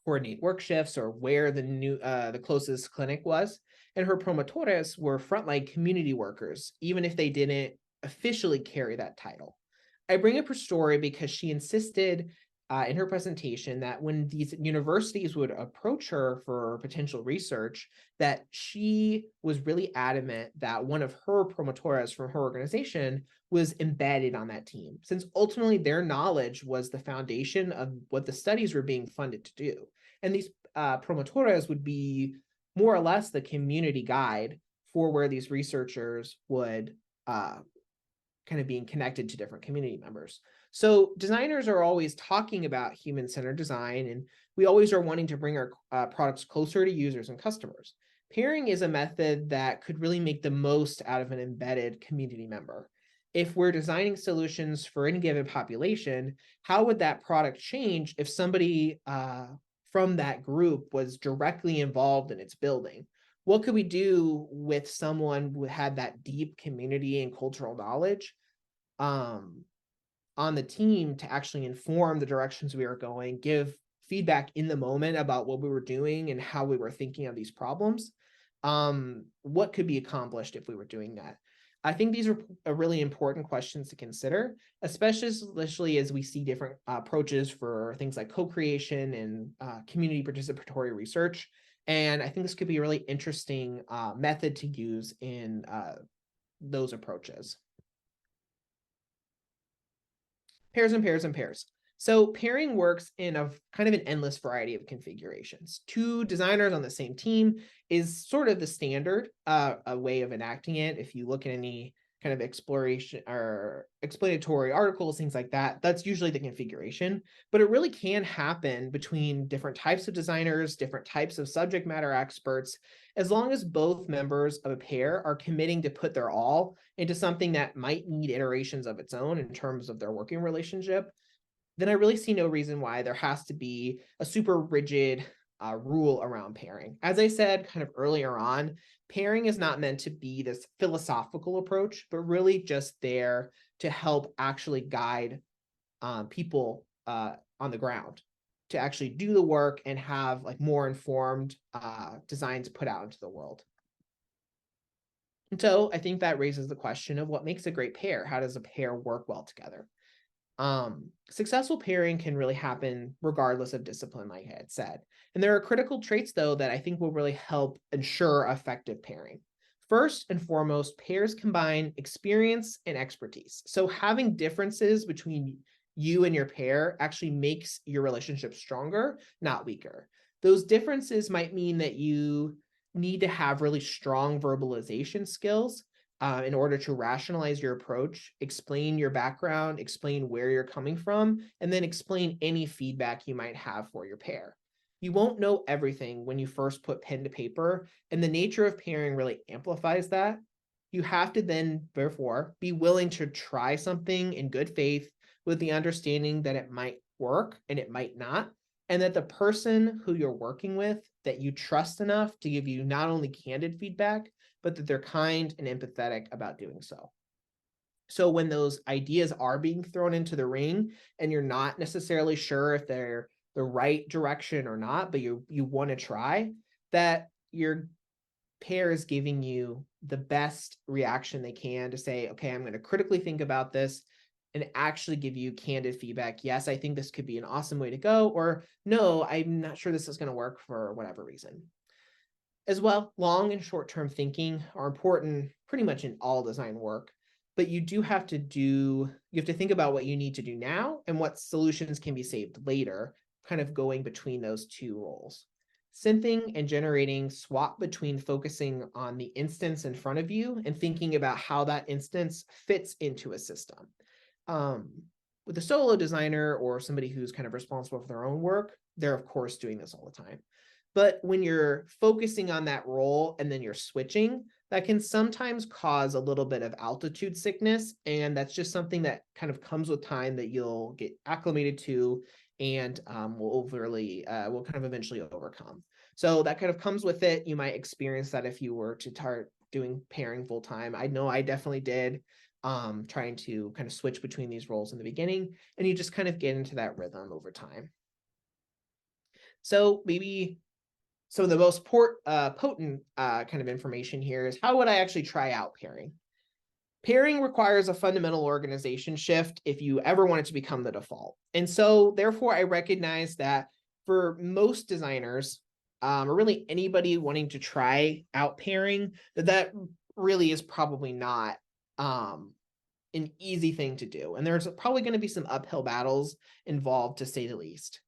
coordinate work shifts, or where the closest clinic was. And her promotores were frontline community workers, even if they didn't officially carry that title. I bring up her story because she insisted in her presentation that when these universities would approach her for potential research, that she was really adamant that one of her promotores from her organization was embedded on that team, since ultimately their knowledge was the foundation of what the studies were being funded to do. And these promotores would be more or less the community guide for where these researchers would kind of being connected to different community members. So designers are always talking about human-centered design, and we always are wanting to bring our products closer to users and customers. Pairing is a method that could really make the most out of an embedded community member. If we're designing solutions for any given population, how would that product change if somebody from that group was directly involved in its building? What could we do with someone who had that deep community and cultural knowledge on the team to actually inform the directions we are going, give feedback in the moment about what we were doing and how we were thinking of these problems? What could be accomplished if we were doing that? I think these are really important questions to consider, especially as we see different approaches for things like co-creation and community participatory research. And I think this could be a really interesting method to use in those approaches. Pairs and pairs and pairs. So pairing works in a kind of an endless variety of configurations. Two designers on the same team is sort of the standard a way of enacting it. If you look at any kind of exploration or explanatory articles, things like that, that's usually the configuration. But it really can happen between different types of designers, different types of subject matter experts, as long as both members of a pair are committing to put their all into something that might need iterations of its own in terms of their working relationship. Then I really see no reason why there has to be a super rigid rule around pairing. As I said kind of earlier on, pairing is not meant to be this philosophical approach, but really just there to help actually guide people on the ground to actually do the work and have like more informed designs put out into the world. And so I think that raises the question of what makes a great pair. How does a pair work well together? Successful pairing can really happen regardless of discipline, like I had said. And there are critical traits, though, that I think will really help ensure effective pairing. First and foremost, pairs combine experience and expertise. So having differences between you and your pair actually makes your relationship stronger, not weaker. Those differences might mean that you need to have really strong verbalization skills in order to rationalize your approach, explain your background, explain where you're coming from, and then explain any feedback you might have for your pair. You won't know everything when you first put pen to paper, and the nature of pairing really amplifies that. You have to then, therefore, be willing to try something in good faith with the understanding that it might work and it might not, and that the person who you're working with, that you trust enough to give you not only candid feedback, but that they're kind and empathetic about doing so. So when those ideas are being thrown into the ring and you're not necessarily sure if they're the right direction or not, but you want to try, that your pair is giving you the best reaction they can to say, okay, I'm going to critically think about this and actually give you candid feedback. Yes, I think this could be an awesome way to go, or no, I'm not sure this is going to work for whatever reason. As well, long and short-term thinking are important pretty much in all design work. but you have to think about what you need to do now and what solutions can be saved later, kind of going between those two roles. Synthing and generating swap between focusing on the instance in front of you and thinking about how that instance fits into a system. With a solo designer or somebody who's kind of responsible for their own work, they're of course doing this all the time. But when you're focusing on that role and then you're switching, that can sometimes cause a little bit of altitude sickness. And that's just something that kind of comes with time that you'll get acclimated to and will kind of eventually overcome. So that kind of comes with it. You might experience that if you were to start doing pairing full time. I know I definitely did, trying to kind of switch between these roles in the beginning, and you just kind of get into that rhythm over time. So maybe some of the most potent kind of information here is how would I actually try out pairing? Pairing requires a fundamental organization shift if you ever want it to become the default. And so therefore, I recognize that for most designers, or really anybody wanting to try out pairing, that really is probably not an easy thing to do. And there's probably going to be some uphill battles involved, to say the least.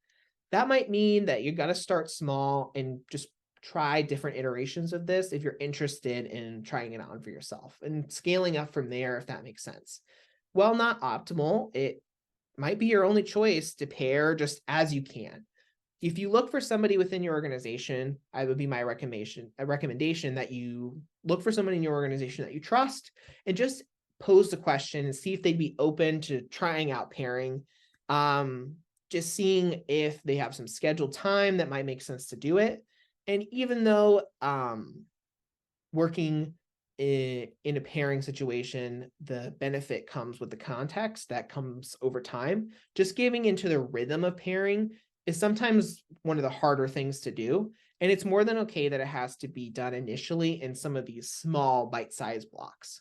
That might mean that you got to start small and just try different iterations of this if you're interested in trying it on for yourself and scaling up from there, if that makes sense. While not optimal, it might be your only choice to pair just as you can. If you look for somebody within your organization, I would be my recommendation that you look for somebody in your organization that you trust and just pose the question and see if they'd be open to trying out pairing. Just seeing if they have some scheduled time that might make sense to do it. And even though working in a pairing situation, the benefit comes with the context that comes over time, just giving into the rhythm of pairing is sometimes one of the harder things to do. And it's more than okay that it has to be done initially in some of these small bite-sized blocks.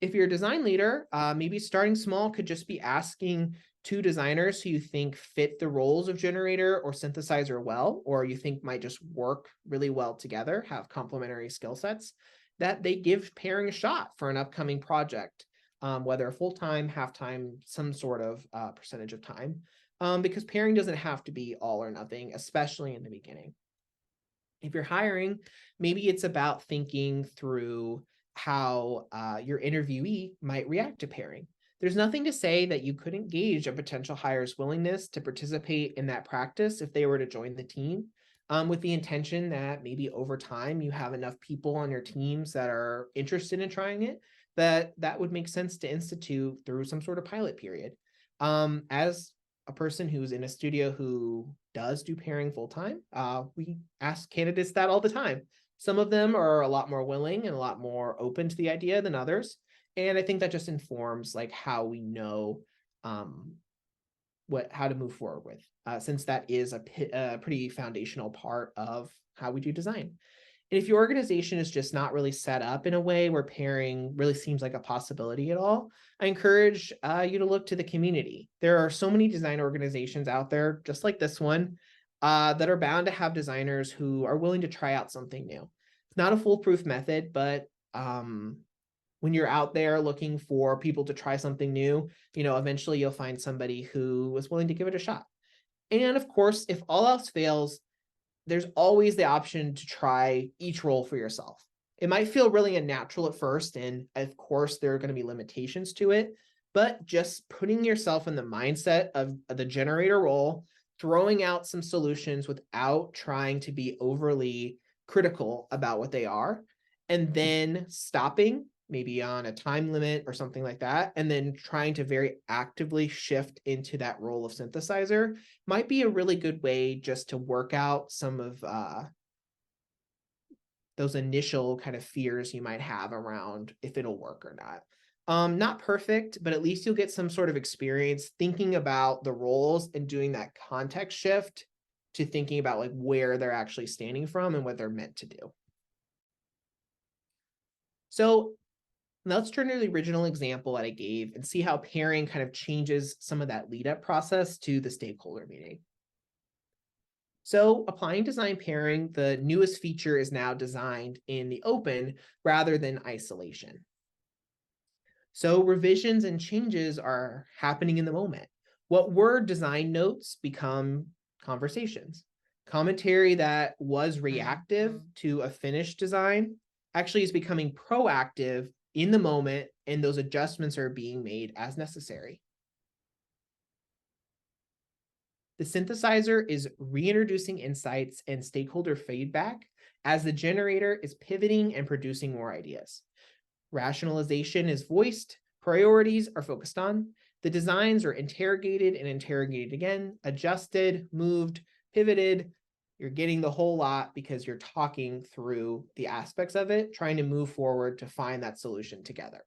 If you're a design leader, maybe starting small could just be asking two designers who you think fit the roles of generator or synthesizer well, or you think might just work really well together, have complementary skill sets, that they give pairing a shot for an upcoming project, whether full-time, half-time, some sort of percentage of time, because pairing doesn't have to be all or nothing, especially in the beginning. If you're hiring, maybe it's about thinking through how your interviewee might react to pairing. There's nothing to say that you couldn't gauge a potential hire's willingness to participate in that practice if they were to join the team, with the intention that maybe over time you have enough people on your teams that are interested in trying it, that would make sense to institute through some sort of pilot period. As a person who's in a studio who does do pairing full time, we ask candidates that all the time. Some of them are a lot more willing and a lot more open to the idea than others. And I think that just informs like how we know how to move forward with, since that is a pretty foundational part of how we do design. And if your organization is just not really set up in a way where pairing really seems like a possibility at all, I encourage you to look to the community. There are so many design organizations out there, just like this one, that are bound to have designers who are willing to try out something new. It's not a foolproof method, but when you're out there looking for people to try something new, eventually you'll find somebody who is willing to give it a shot. And of course, if all else fails, there's always the option to try each role for yourself. It might feel really unnatural at first, and of course, there are going to be limitations to it, but just putting yourself in the mindset of the generator role, throwing out some solutions without trying to be overly critical about what they are, and then stopping maybe on a time limit or something like that, and then trying to very actively shift into that role of synthesizer might be a really good way just to work out some of those initial kind of fears you might have around if it'll work or not. Not perfect, but at least you'll get some sort of experience thinking about the roles and doing that context shift to thinking about like where they're actually standing from and what they're meant to do. So let's turn to the original example that I gave and see how pairing kind of changes some of that lead up process to the stakeholder meeting. So applying design pairing, the newest feature is now designed in the open rather than isolation. So revisions and changes are happening in the moment. What were design notes become conversations. Commentary that was reactive to a finished design actually is becoming proactive in the moment, and those adjustments are being made as necessary. The synthesizer is reintroducing insights and stakeholder feedback as the generator is pivoting and producing more ideas. Rationalization is voiced, priorities are focused on, the designs are interrogated and interrogated again, adjusted, moved, pivoted. You're getting the whole lot because you're talking through the aspects of it, trying to move forward to find that solution together.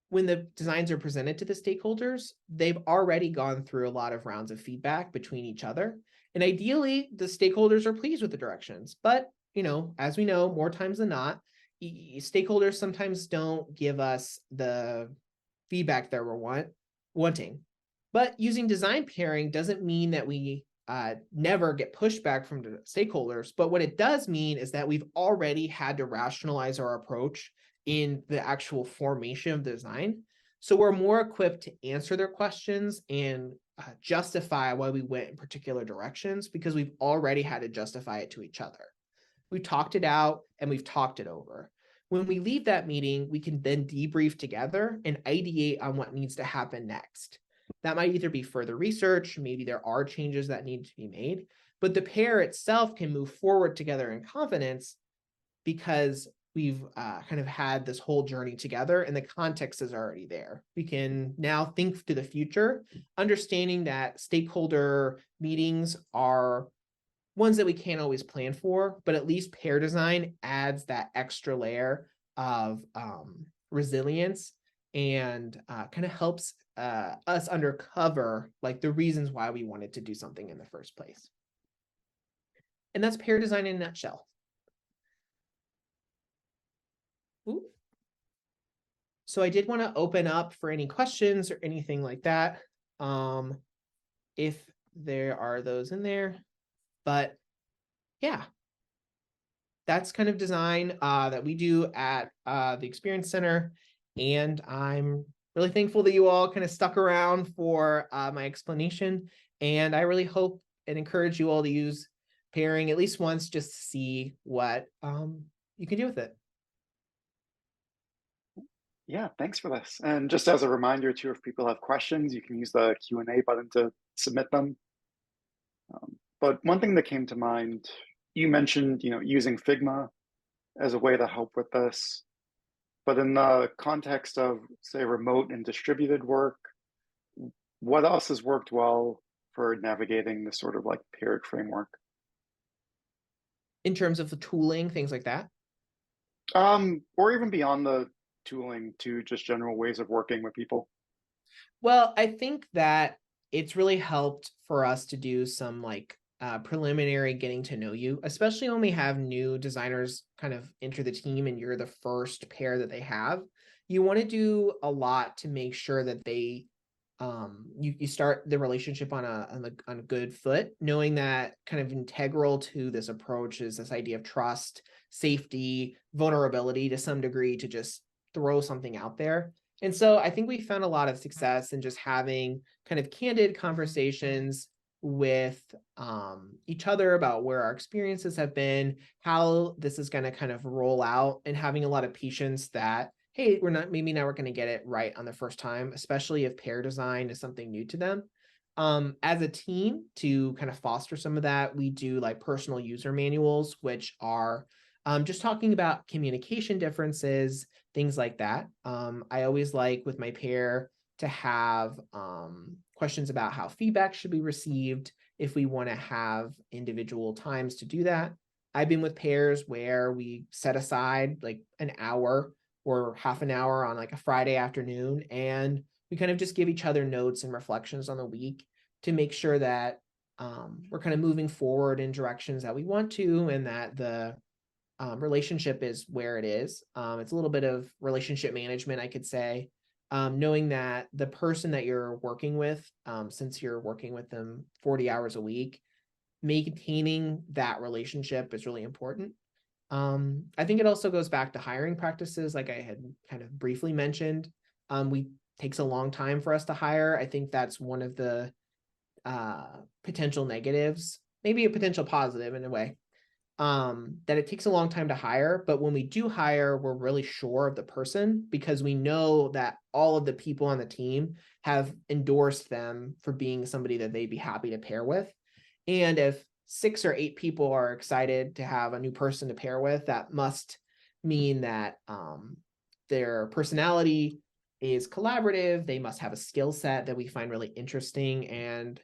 When the designs are presented to the stakeholders, they've already gone through a lot of rounds of feedback between each other. And ideally, the stakeholders are pleased with the directions. But, as we know, more times than not, stakeholders sometimes don't give us the feedback that we're wanting. But using design pairing doesn't mean that we never get pushback from the stakeholders. But what it does mean is that we've already had to rationalize our approach in the actual formation of the design. So we're more equipped to answer their questions and justify why we went in particular directions because we've already had to justify it to each other. We talked it out and we've talked it over. When we leave that meeting, we can then debrief together and ideate on what needs to happen next. That might either be further research, maybe there are changes that need to be made, but the pair itself can move forward together in confidence because we've kind of had this whole journey together and the context is already there. We can now think to the future, understanding that stakeholder meetings are ones that we can't always plan for, but at least pair design adds that extra layer of resilience and kind of helps us uncover like the reasons why we wanted to do something in the first place. And that's pair design in a nutshell. Ooh. So I did want to open up for any questions or anything like that. If there are those in there, but yeah, that's kind of design that we do at the Experience Center. And I'm really thankful that you all kind of stuck around for my explanation. And I really hope and encourage you all to use pairing at least once just to see what you can do with it. Yeah, thanks for this. And just as a reminder too, if people have questions, you can use the Q&A button to submit them. But one thing that came to mind, you mentioned, using Figma as a way to help with this. But in the context of, say, remote and distributed work, what else has worked well for navigating this sort of like paired framework? In terms of the tooling, things like that. Or even beyond the tooling to just general ways of working with people. Well, I think that it's really helped for us to do some like preliminary getting to know you, especially when we have new designers kind of enter the team and you're the first pair that they have. You want to do a lot to make sure that they you start the relationship on a good foot, knowing that kind of integral to this approach is this idea of trust, safety, vulnerability to some degree to just throw something out there. And so I think we found a lot of success in just having kind of candid conversations with each other about where our experiences have been, how this is going to kind of roll out, and having a lot of patience that, hey, we're not going to get it right on the first time, especially if pair design is something new to them. As a team, to kind of foster some of that, we do like personal user manuals, which are just talking about communication differences, things like that. I always like with my pair to have questions about how feedback should be received if we want to have individual times to do that. I've been with pairs where we set aside like an hour or half an hour on like a Friday afternoon, and we kind of just give each other notes and reflections on the week to make sure that we're kind of moving forward in directions that we want to, and that the relationship is where it is. It's a little bit of relationship management, I could say, knowing that the person that you're working with, since you're working with them 40 hours a week, maintaining that relationship is really important. I think it also goes back to hiring practices, like I had kind of briefly mentioned. We takes a long time for us to hire. I think that's one of the potential negatives, maybe a potential positive in a way, that it takes a long time to hire. But when we do hire, we're really sure of the person because we know that all of the people on the team have endorsed them for being somebody that they'd be happy to pair with. And if 6 or 8 people are excited to have a new person to pair with, that must mean that their personality is collaborative. They must have a skill set that we find really interesting. And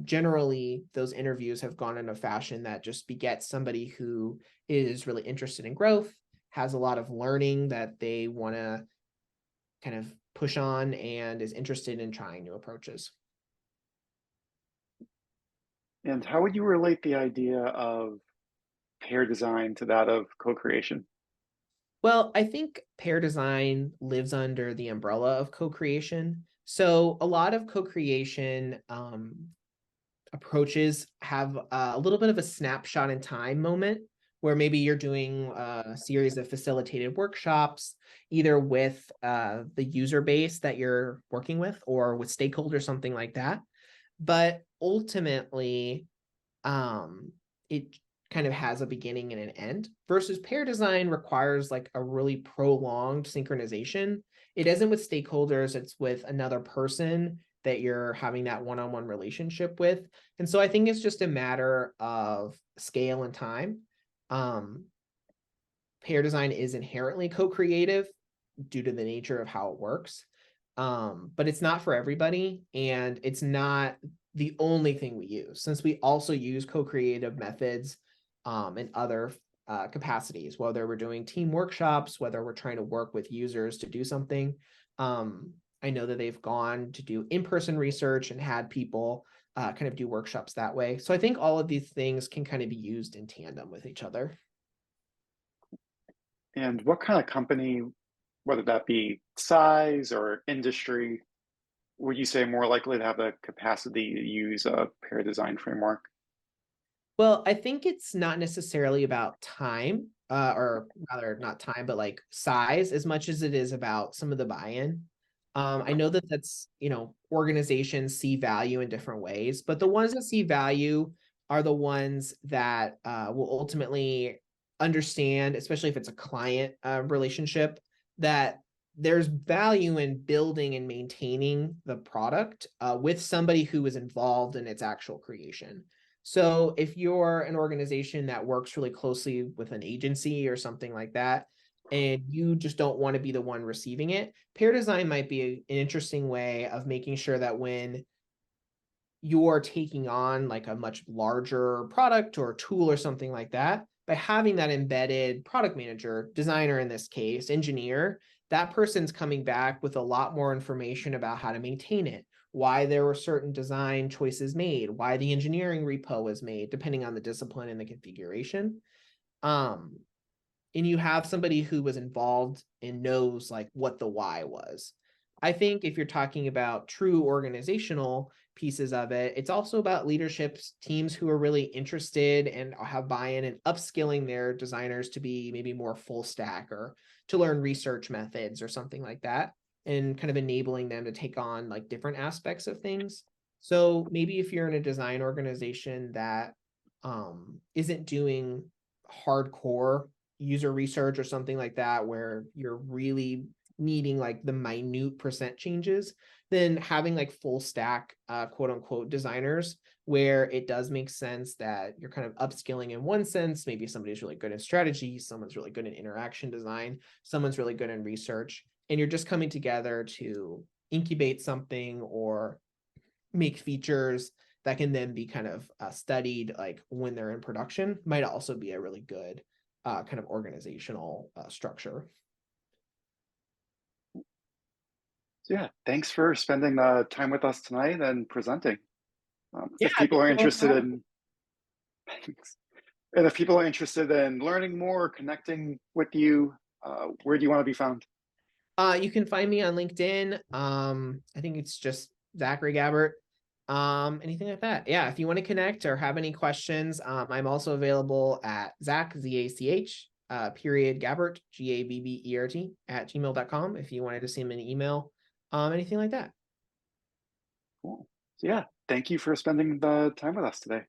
generally, those interviews have gone in a fashion that just begets somebody who is really interested in growth, has a lot of learning that they want to kind of push on, and is interested in trying new approaches. And how would you relate the idea of pair design to that of co-creation? Well, I think pair design lives under the umbrella of co-creation. So a lot of co-creation approaches have a little bit of a snapshot in time moment where maybe you're doing a series of facilitated workshops, either with the user base that you're working with or with stakeholders, something like that. But ultimately, it kind of has a beginning and an end versus pair design requires like a really prolonged synchronization. It isn't with stakeholders, it's with another person that you're having that one-on-one relationship with. And so I think it's just a matter of scale and time. Um, Pair design is inherently co-creative due to the nature of how it works. But it's not for everybody, and it's not the only thing we use, since we also use co-creative methods in other capacities, whether we're doing team workshops, whether we're trying to work with users to do something. I know that they've gone to do in-person research and had people kind of do workshops that way. So I think all of these things can kind of be used in tandem with each other. And what kind of company, whether that be size or industry, would you say more likely to have the capacity to use a pair design framework? Well, I think it's not necessarily about time, or rather not time, but like size as much as it is about some of the buy-in. I know that organizations see value in different ways, but the ones that see value are the ones that will ultimately understand, especially if it's a client relationship, that there's value in building and maintaining the product with somebody who is involved in its actual creation. So if you're an organization that works really closely with an agency or something like that, and you just don't want to be the one receiving it, pair design might be an interesting way of making sure that when you're taking on like a much larger product or tool or something like that, by having that embedded product manager, designer in this case, engineer, that person's coming back with a lot more information about how to maintain it, why there were certain design choices made, why the engineering repo was made, depending on the discipline and the configuration. Um, and you have somebody who was involved and knows like what the why was. I think if you're talking about true organizational pieces of it, it's also about leadership teams who are really interested and have buy-in and upskilling their designers to be maybe more full stack or to learn research methods or something like that, and kind of enabling them to take on like different aspects of things. So maybe if you're in a design organization that isn't doing hardcore user research or something like that, where you're really needing like the minute percent changes, then having like full stack quote unquote designers where it does make sense that you're kind of upskilling in one sense. Maybe somebody's really good in strategy, someone's really good in interaction design, someone's really good in research, and you're just coming together to incubate something or make features that can then be kind of studied like when they're in production, might also be a really good kind of organizational structure. So yeah, thanks for spending the time with us tonight and presenting. Yeah, If people thank are you all for interested having in, and if people are interested in learning more, connecting with you, where do you want to be found? You can find me on LinkedIn. I think it's just Zachary Gabbert. Anything like that. Yeah, if you want to connect or have any questions, I'm also available at Zach, Z-A-C-H, period Gabbert, Gabbert at gmail.com if you wanted to send me an email, anything like that. Cool. So yeah, thank you for spending the time with us today.